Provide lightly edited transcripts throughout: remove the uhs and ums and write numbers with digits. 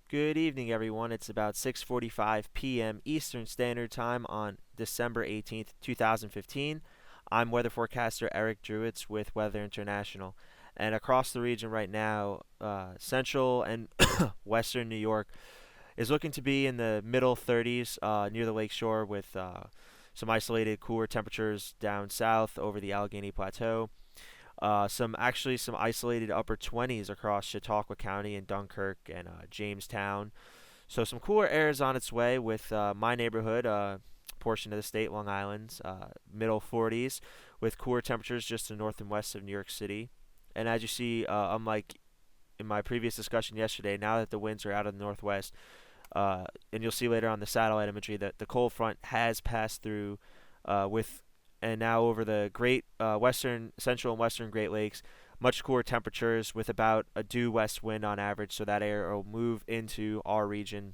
Good evening, everyone. It's about 6:45 p.m. Eastern Standard Time on December 18th, 2015. I'm weather forecaster Eric Drewitz with Weather International. And across the region right now, central and western New York is looking to be in the middle 30s near the lake shore with some isolated cooler temperatures down south over the Allegheny Plateau. Some isolated upper 20s across Chautauqua County and Dunkirk and Jamestown. So some cooler air is on its way with my neighborhood, portion of the state, Long Island, middle 40s with cooler temperatures just to the north and west of New York City. And as you see, unlike in my previous discussion yesterday, now that the winds are out of the northwest, and you'll see later on the satellite imagery that the cold front has passed through with and now over the great western, central, and western Great Lakes. Much cooler temperatures with about a due west wind on average, so that air will move into our region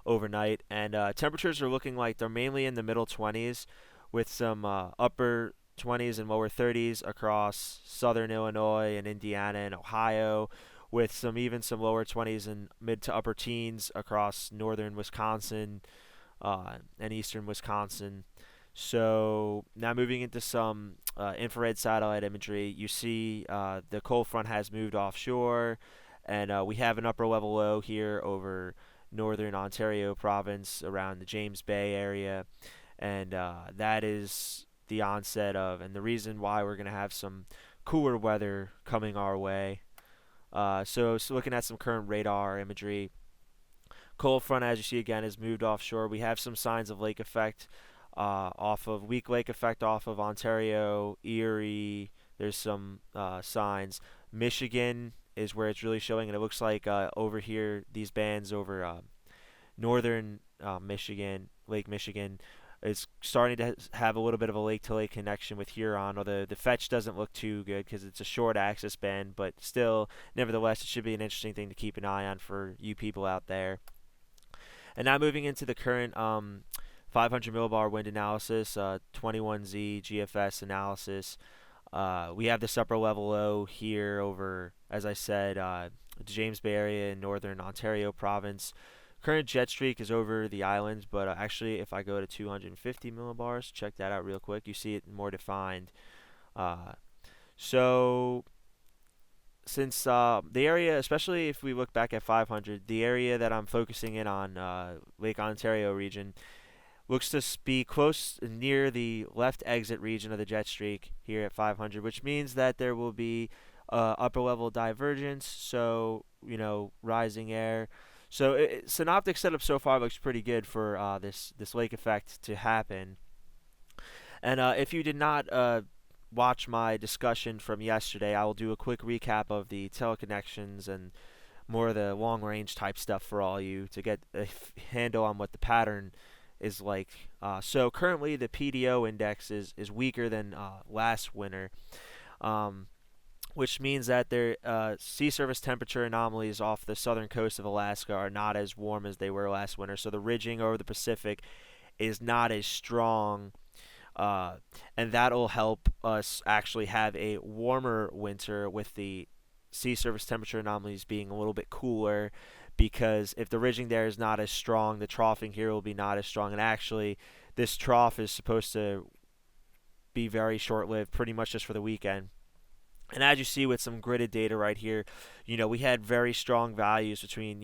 overnight. And temperatures are looking like they're mainly in the middle 20s with some upper 20s and lower 30s across southern Illinois and Indiana and Ohio, with some lower 20s and mid to upper teens across northern Wisconsin and eastern Wisconsin. So now moving into some infrared satellite imagery, you see the cold front has moved offshore, and we have an upper level low here over northern Ontario province around the James Bay area, and that is the onset of, and the reason why we're going to have some cooler weather coming our way. So looking at some current radar imagery, cold front, as you see again, has moved offshore. We have some signs of lake effect off of weak lake effect off of Ontario, Erie. There's some signs. Michigan is where it's really showing, and it looks like over here these bands over northern Michigan, Lake Michigan, is starting to have a little bit of a lake-to-lake connection with Huron. Although the fetch doesn't look too good because it's a short axis band, but still, nevertheless, it should be an interesting thing to keep an eye on for you people out there. And now moving into the current 500 millibar wind analysis, 21Z GFS analysis. We have this upper level low here over, as I said, the James Bay area in northern Ontario province. Current jet streak is over the islands, but actually, if I go to 250 millibars, check that out real quick. You see it more defined. So since the area, especially if we look back at 500, the area that I'm focusing in on, Lake Ontario region, looks to be close near the left exit region of the jet streak here at 500, which means that there will be upper level divergence, so rising air. So synoptic setup so far looks pretty good for this lake effect to happen. And if you did not watch my discussion from yesterday, I will do a quick recap of the teleconnections and more of the long range type stuff for all you to get a handle on what the pattern is like. So currently the PDO index is weaker than last winter, which means that their sea surface temperature anomalies off the southern coast of Alaska are not as warm as they were last winter. So the ridging over the Pacific is not as strong, and that'll help us actually have a warmer winter with the sea surface temperature anomalies being a little bit cooler, because if the ridging there is not as strong, the troughing here will be not as strong. And actually, this trough is supposed to be very short-lived, pretty much just for the weekend. And as you see with some gridded data right here, we had very strong values between,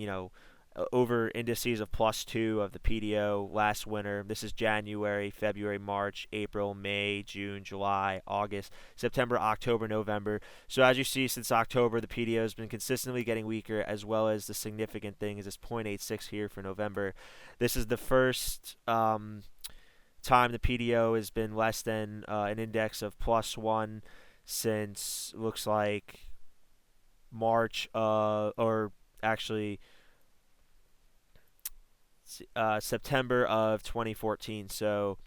over indices of +2 of the PDO last winter. This is January, February, March, April, May, June, July, August, September, October, November. So as you see, since October, the PDO has been consistently getting weaker, as well as the significant thing is this 0.86 here for November. This is the first time the PDO has been less than an index of +1 since, looks like, March, or actually September of 2014. So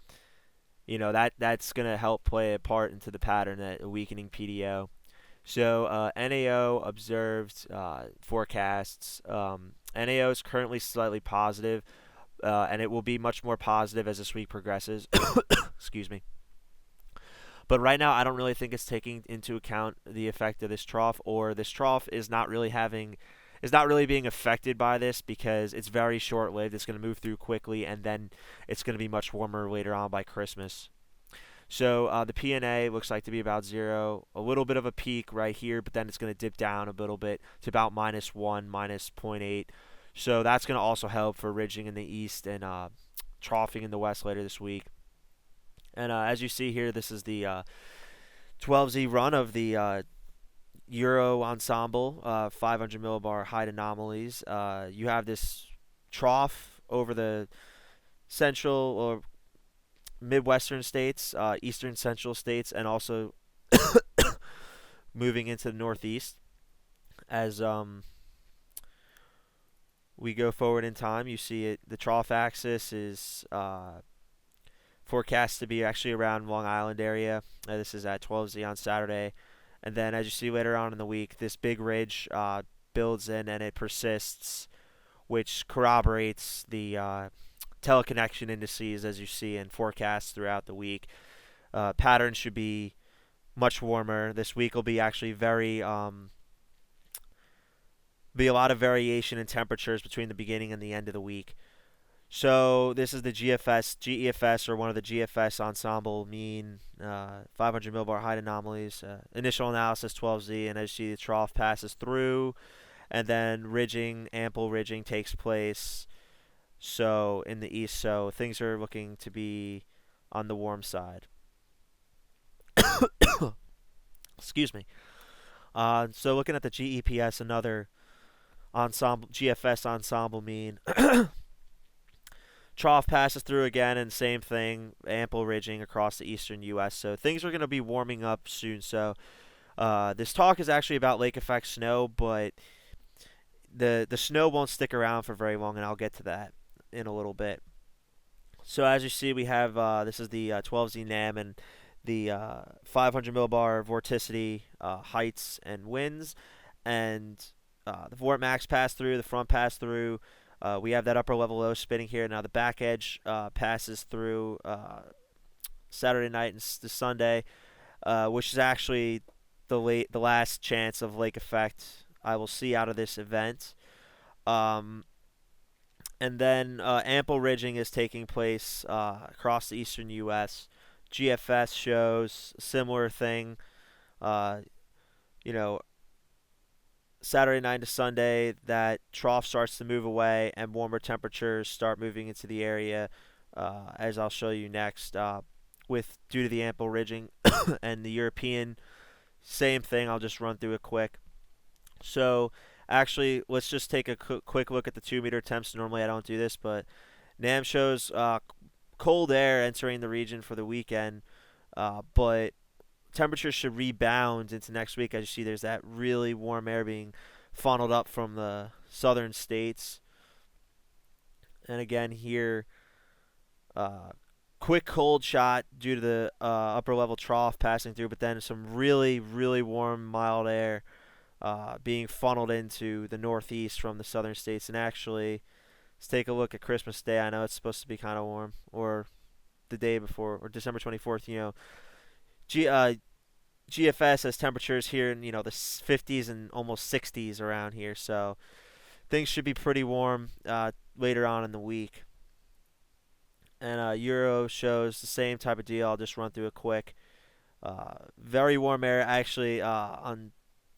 that's going to help play a part into the pattern, that a weakening PDO. So NAO observed forecasts. NAO is currently slightly positive, and it will be much more positive as this week progresses. Excuse me. But right now, I don't really think it's taking into account the effect of this trough, or this trough is not really having is not really being affected by this because it's very short-lived. It's going to move through quickly, and then it's going to be much warmer later on by Christmas. So the PNA looks like to be about 0. A little bit of a peak right here, but then it's going to dip down a little bit to about -1, minus -0.8. So that's going to also help for ridging in the east and troughing in the west later this week. And as you see here, this is the 12Z run of the Euro ensemble, 500 millibar height anomalies. You have this trough over the central or Midwestern states, eastern central states, and also moving into the northeast. As we go forward in time, you see it. The trough axis is forecast to be actually around Long Island area. This is at 12Z on Saturday. And then as you see later on in the week, this big ridge builds in and it persists, which corroborates the teleconnection indices as you see in forecasts throughout the week. Patterns should be much warmer. This week will be actually be a lot of variation in temperatures between the beginning and the end of the week. So this is the GEFS, or one of the GFS ensemble mean 500 millibar height anomalies. Initial analysis 12Z, and as you see, the trough passes through, and then ample ridging takes place. So in the east, so things are looking to be on the warm side. Excuse me. So looking at the GEPS, another GFS ensemble mean. Trough passes through again, and same thing, ample ridging across the eastern U.S. So things are going to be warming up soon. So this talk is actually about lake effect snow, but the snow won't stick around for very long, and I'll get to that in a little bit. So as you see, we have this is the 12Z NAM and the 500 millibar vorticity heights and winds, and the Vort Max pass through, the front pass through. We have that upper level low spinning here. Now the back edge passes through Saturday night and the Sunday, which is actually the last chance of lake effect I will see out of this event. And then ample ridging is taking place across the eastern U.S. GFS shows a similar thing. Saturday night to Sunday, that trough starts to move away and warmer temperatures start moving into the area, as I'll show you next, due to the ample ridging. And the European, same thing. I'll just run through it quick. So actually, let's just take a quick look at the 2-meter temps. Normally I don't do this, but NAM shows cold air entering the region for the weekend, but temperatures should rebound into next week. As you see, there's that really warm air being funneled up from the southern states. And again here, quick cold shot due to the upper level trough passing through, but then some really, really warm, mild air being funneled into the northeast from the southern states. And actually, let's take a look at Christmas Day. I know it's supposed to be kind of warm, or the day before, or December 24th, GFS has temperatures here in the 50s and almost 60s around here, so things should be pretty warm later on in the week. And Euro shows the same type of deal. I'll just run through it quick. Very warm air actually on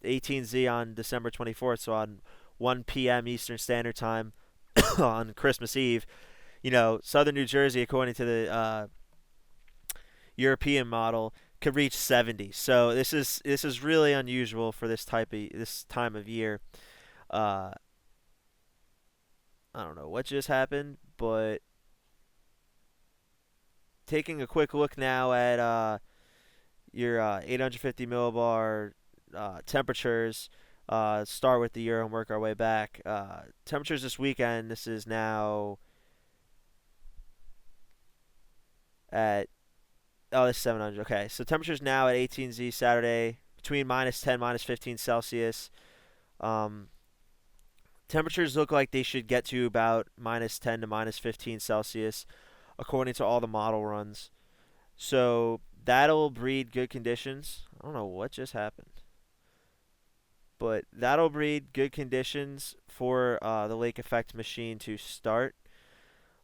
18Z on December 24th, so on 1 p.m. Eastern Standard Time on Christmas Eve. Southern New Jersey, according to the European model, could reach 70. So this is really unusual for this time of year. I don't know what just happened, but taking a quick look now at your 850 millibar temperatures. Start with the Euro and work our way back. Temperatures this weekend. This is now at this is 700. Okay, so temperatures now at 18Z Saturday between -10, -15 Celsius. Temperatures look like they should get to about -10 to -15 Celsius, according to all the model runs. So that'll breed good conditions. I don't know what just happened. But that'll breed good conditions for the lake effect machine to start.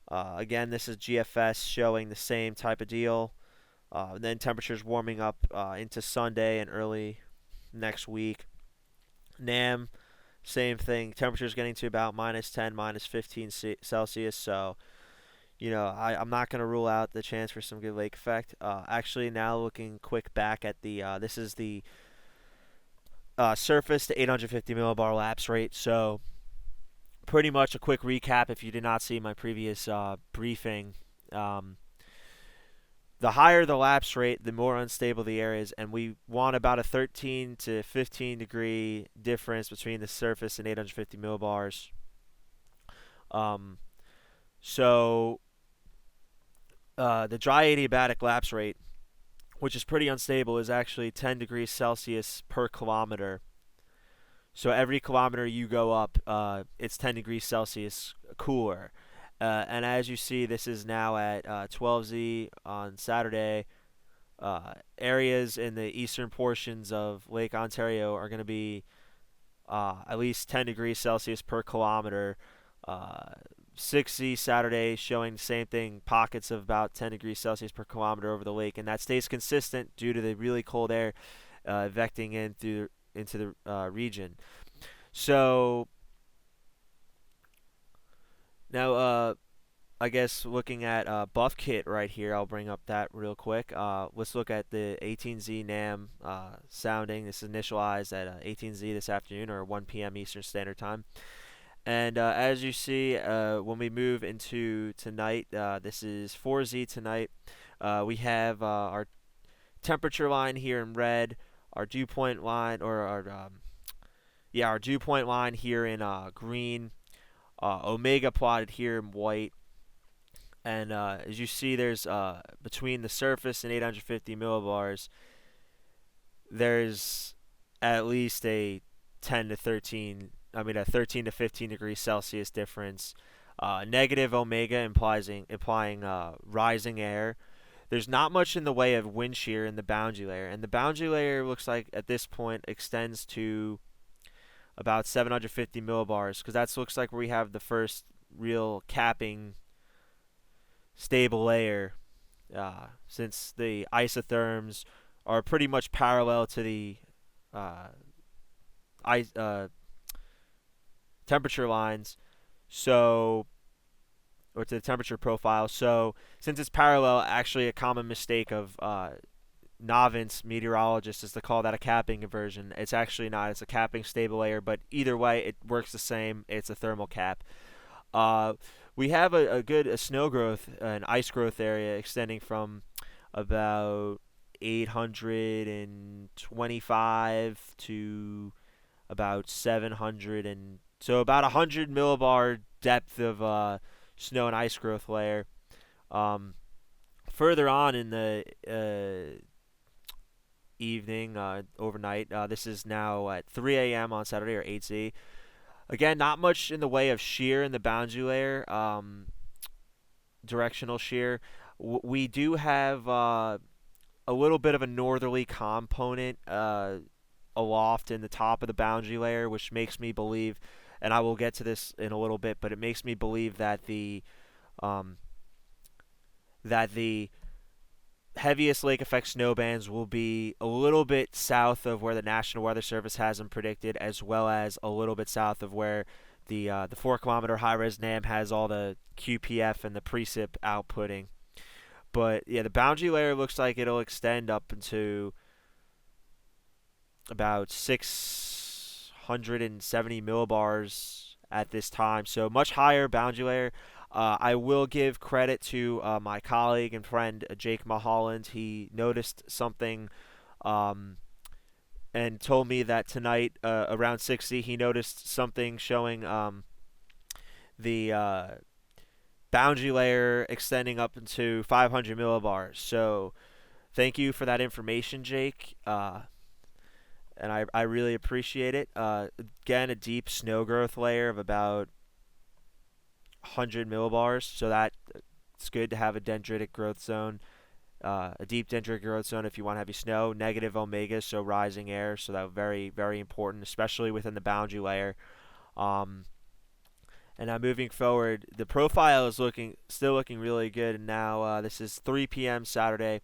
Again, this is GFS showing the same type of deal. And then temperatures warming up into Sunday and early next week. NAM, same thing. Temperatures getting to about -10, -15 Celsius. So, I'm not going to rule out the chance for some good lake effect. Actually, now looking quick back at this is the surface to 850 millibar lapse rate. So, pretty much a quick recap if you did not see my previous briefing. The higher the lapse rate, the more unstable the air is, and we want about a 13 to 15 degree difference between the surface and 850 millibars. So the dry adiabatic lapse rate, which is pretty unstable, is actually 10 degrees Celsius per kilometer. So every kilometer you go up, it's 10 degrees Celsius cooler. And as you see, this is now at 12Z on Saturday. Areas in the eastern portions of Lake Ontario are going to be at least 10 degrees Celsius per kilometer. 6Z Saturday showing the same thing, pockets of about 10 degrees Celsius per kilometer over the lake. And that stays consistent due to the really cold air vecting in into the region. So now, I guess looking at Buff Kit right here, I'll bring up that real quick. Let's look at the 18Z NAM sounding. This is initialized at 18Z this afternoon, or 1 p.m. Eastern Standard Time. And as you see, when we move into tonight, this is 4Z tonight. We have our temperature line here in red, our dew point line, or our dew point line here in green. Omega plotted here in white, and as you see, there's between the surface and 850 millibars, there's at least a 13 to 15 degrees Celsius difference. Negative omega implying rising air. There's not much in the way of wind shear in the boundary layer, and the boundary layer looks like at this point extends to about 750 millibars, because that looks like where we have the first real capping stable layer, since the isotherms are pretty much parallel to the temperature lines, or to the temperature profile. So since it's parallel, actually a common mistake of novice meteorologists is to call that a capping inversion. It's actually not. It's a capping stable layer, but either way, it works the same. It's a thermal cap. We have a good snow growth, an ice growth area extending from about 825 to about 700, and so about 100 millibar depth of snow and ice growth layer. Further on in the evening, overnight, this is now at 3 a.m. on Saturday, or 8Z. Again, not much in the way of shear in the boundary layer, directional shear. We do have a little bit of a northerly component aloft in the top of the boundary layer, which makes me believe, and I will get to this in a little bit, but it makes me believe that the heaviest lake effect snow bands will be a little bit south of where the National Weather Service has them predicted, as well as a little bit south of where the 4-kilometer high-res NAM has all the QPF and the precip outputting. But yeah, the boundary layer looks like it'll extend up into about 670 millibars at this time, so much higher boundary layer. I will give credit to my colleague and friend Jake Mulholland. He noticed something and told me that tonight around 60 he noticed something showing the boundary layer extending up into 500 millibars. So thank you for that information, Jake. And I really appreciate it. Again, a deep snow growth layer of about 100 millibars, so that it's good to have a dendritic growth zone a deep dendritic growth zone if you want heavy snow, negative omega, so rising air, so that very, very important, especially within the boundary layer. Um, and now moving forward, the profile is still looking really good. And now this is 3 p.m. Saturday.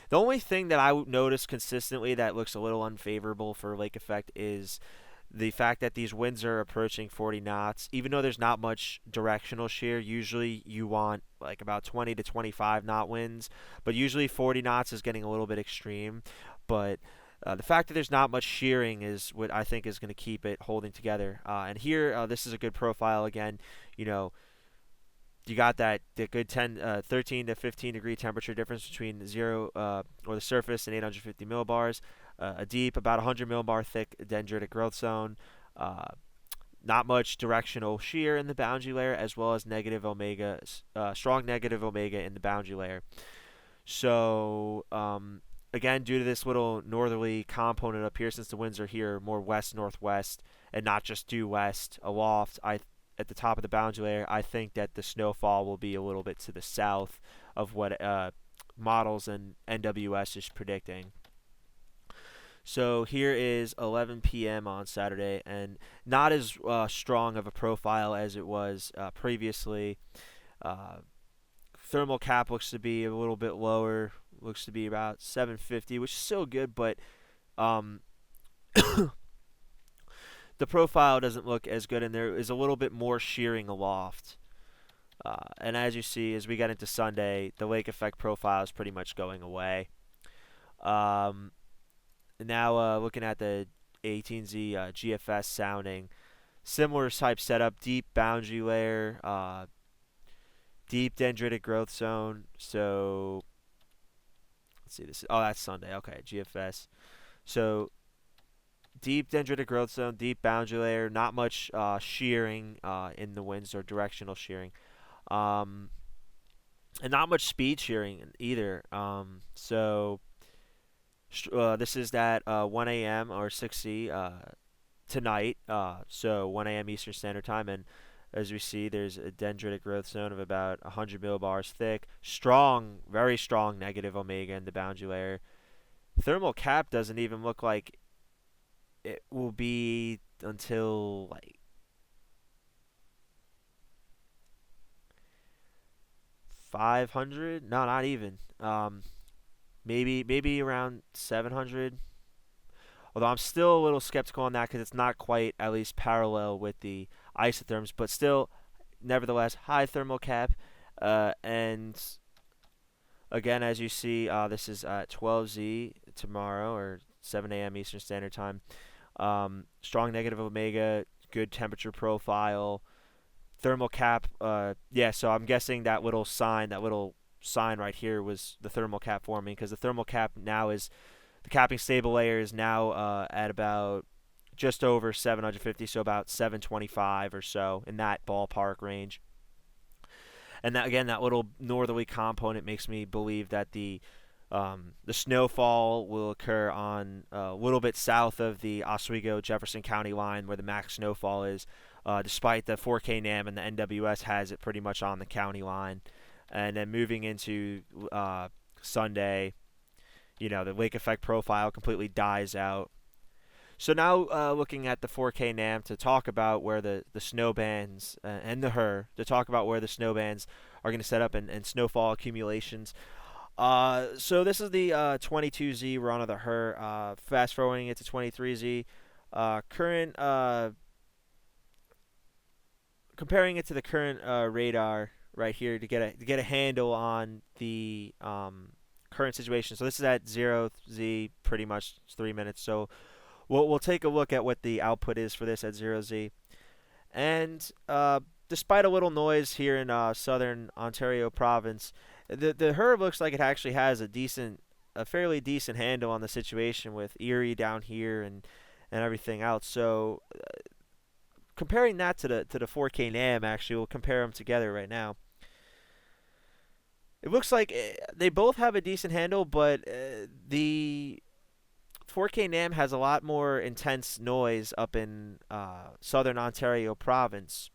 The only thing that I notice consistently that looks a little unfavorable for lake effect is the fact that these winds are approaching 40 knots. Even though there's not much directional shear, usually you want like about 20 to 25 knot winds, but usually 40 knots is getting a little bit extreme. But the fact that there's not much shearing is what I think is going to keep it holding together. And here, this is a good profile again. You know, you got the good 13 to 15 degree temperature difference between zero or the surface and 850 millibars. A deep, about 100 millibar thick dendritic growth zone. Not much directional shear in the boundary layer, as well as negative omega, strong negative omega in the boundary layer. So again, due to this little northerly component up here, since the winds are here more west-northwest and not just due west aloft, at the top of the boundary layer, I think that the snowfall will be a little bit to the south of what models and NWS is predicting. So here is 11 p.m. on Saturday, and not as strong of a profile as it was previously. Thermal cap looks to be a little bit lower, looks to be about 750, which is still good, but the profile doesn't look as good, and there is a little bit more shearing aloft. And as you see, as we get into Sunday, the lake effect profile is pretty much going away. Now looking at the 18Z GFS sounding, similar type setup, deep boundary layer, deep dendritic growth zone. So let's see this. Oh, that's Sunday. Okay, GFS. So deep dendritic growth zone, deep boundary layer, not much shearing in the winds or directional shearing, and not much speed shearing either. So this is at 1 a.m. or 6C tonight, so 1 a.m. Eastern Standard Time, and as we see, there's a dendritic growth zone of about 100 millibars thick, strong, very strong negative omega in the boundary layer. Thermal cap doesn't even look like it will be until like 500. No, not even. Maybe around 700. Although I'm still a little skeptical on that because it's not quite at least parallel with the isotherms, but still, nevertheless, high thermal cap. And again, as you see, this is at 12Z tomorrow or 7 a.m. Eastern Standard Time. Strong negative omega, good temperature profile, thermal cap. Yeah, so I'm guessing that little sign right here was the thermal cap forming, because the thermal cap now is, the capping stable layer is now at about just over 750, so about 725 or so, in that ballpark range. And that, again, that little northerly component makes me believe that the snowfall will occur on a little bit south of the Oswego Jefferson County line, where the max snowfall is, despite the 4K NAM and the NWS has it pretty much on the county line. And then moving into Sunday, the lake effect profile completely dies out. So now looking at the 4K NAM to talk about where the snow bands and the HER, to talk about where the snow bands are going to set up and snowfall accumulations. So this is the 22Z run of the HER. Fast forwarding it to 23Z. Current, comparing it to the current radar right here to get a handle on the current situation. So this is at 0Z, pretty much 3 minutes. So we'll take a look at what the output is for this at 0Z. And despite a little noise here in southern Ontario province, the HER looks like it actually has a fairly decent handle on the situation with Erie down here and everything else. So comparing that to the 4K NAM, actually, we'll compare them together right now. It looks like they both have a decent handle, but the 4K NAM has a lot more intense noise up in southern Ontario province.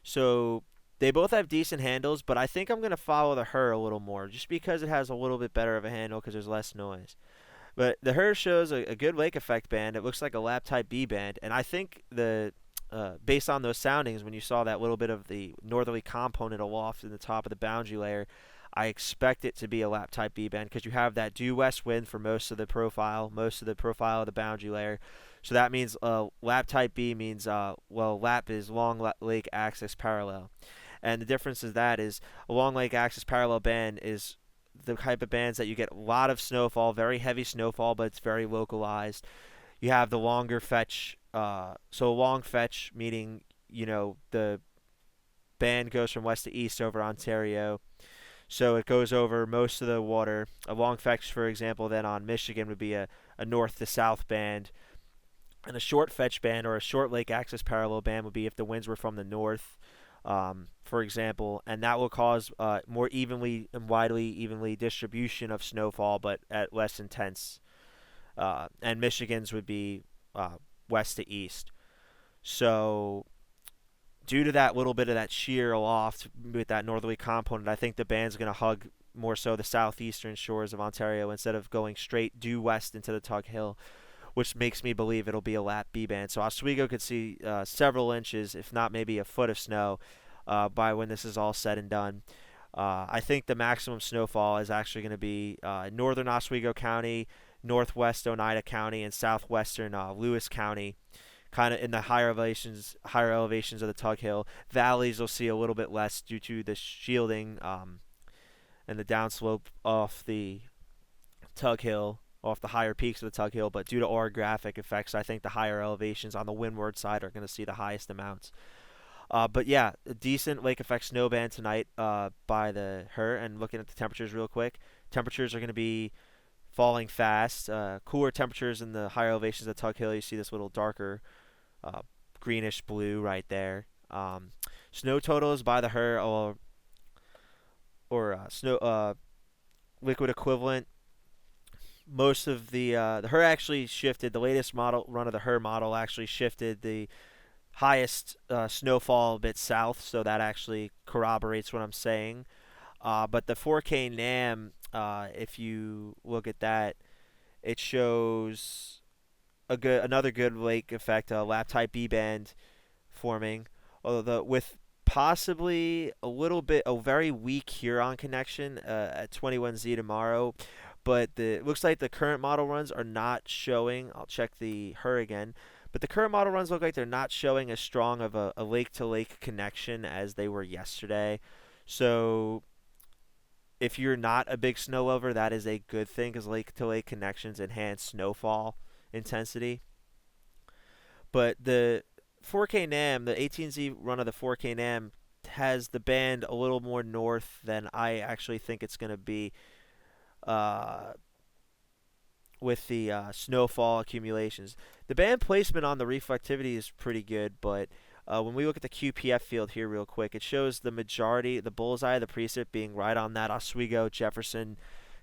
So They both have decent handles, but I think I'm going to follow the Her a little more just because it has a little bit better of a handle because there's less noise. But the Her shows a good lake effect band. It looks like a lap type B band, and I think based on those soundings, when you saw that little bit of the northerly component aloft in the top of the boundary layer, I expect it to be a lap type B band because you have that due west wind for most of the profile of the boundary layer. So that means lap type B means lap is long lake axis parallel, and the difference is that is a long lake axis parallel band is the type of bands that you get a lot of snowfall, very heavy snowfall, but it's very localized. You have the longer fetch, so a long fetch meaning the band goes from west to east over Ontario, so it goes over most of the water. A long fetch, for example, then on Michigan would be a north to south band, and a short fetch band or a short lake axis parallel band would be if the winds were from the north, for example, and that will cause more evenly and widely evenly distribution of snowfall, but at less intense. And Michigan's would be west to east. So due to that little bit of that shear aloft with that northerly component, I think the band's going to hug more so the southeastern shores of Ontario instead of going straight due west into the Tug Hill, which makes me believe it'll be a lap B band. So Oswego could see several inches, if not maybe a foot of snow by when this is all said and done. I think the maximum snowfall is actually going to be northern Oswego County, northwest Oneida County, and southwestern Lewis County, kind of in the higher elevations of the Tug Hill. Valleys will see a little bit less due to the shielding and the downslope off the Tug Hill, off the higher peaks of the Tug Hill, but due to orographic effects, I think the higher elevations on the windward side are going to see the highest amounts. But yeah, a decent lake effect snow band tonight by the Her. And looking at the temperatures real quick, temperatures are going to be falling fast. Cooler temperatures in the higher elevations of Tug Hill. You see this little darker greenish blue right there. Snow totals by the Her or snow liquid equivalent. Most of the Her actually shifted. The latest model run of the Her model actually shifted the highest snowfall a bit south, so that actually corroborates what I'm saying. But the 4K NAM, if you look at that, it shows another good lake effect, a lap type B band forming, although with possibly a very weak Huron connection at 21Z tomorrow. But it looks like the current model runs are not showing. I'll check the Her again. But the current model runs look like they're not showing as strong of a lake-to-lake connection as they were yesterday. So if you're not a big snow lover, that is a good thing because lake-to-lake connections enhance snowfall intensity. But the 4K NAM, the 18Z run of the 4K NAM, has the band a little more north than I actually think it's going to be with the snowfall accumulations. The band placement on the reflectivity is pretty good, but when we look at the QPF field here real quick, it shows the majority, the bullseye of the precip being right on that Oswego Jefferson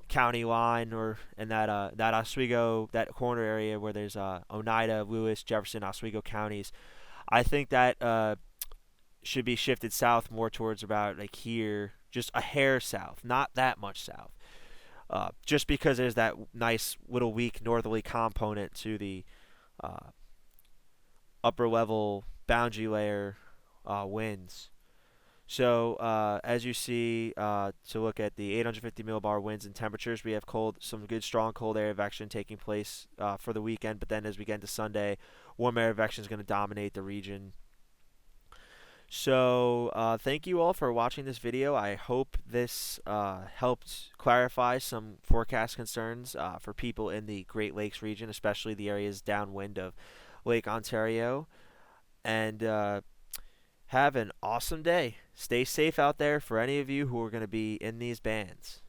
County line, or in that Oswego, that corner area where there's Oneida, Lewis, Jefferson, Oswego counties. I think that should be shifted south more towards about like here, just a hair south, not that much south. Just because there's that nice little weak northerly component to the upper level boundary layer winds. So as you see, to look at the 850 millibar winds and temperatures, we have some good strong cold air advection taking place for the weekend. But then as we get into Sunday, warm air advection is going to dominate the region. So thank you all for watching this video. I hope this helped clarify some forecast concerns for people in the Great Lakes region, especially the areas downwind of Lake Ontario. And have an awesome day. Stay safe out there for any of you who are going to be in these bands.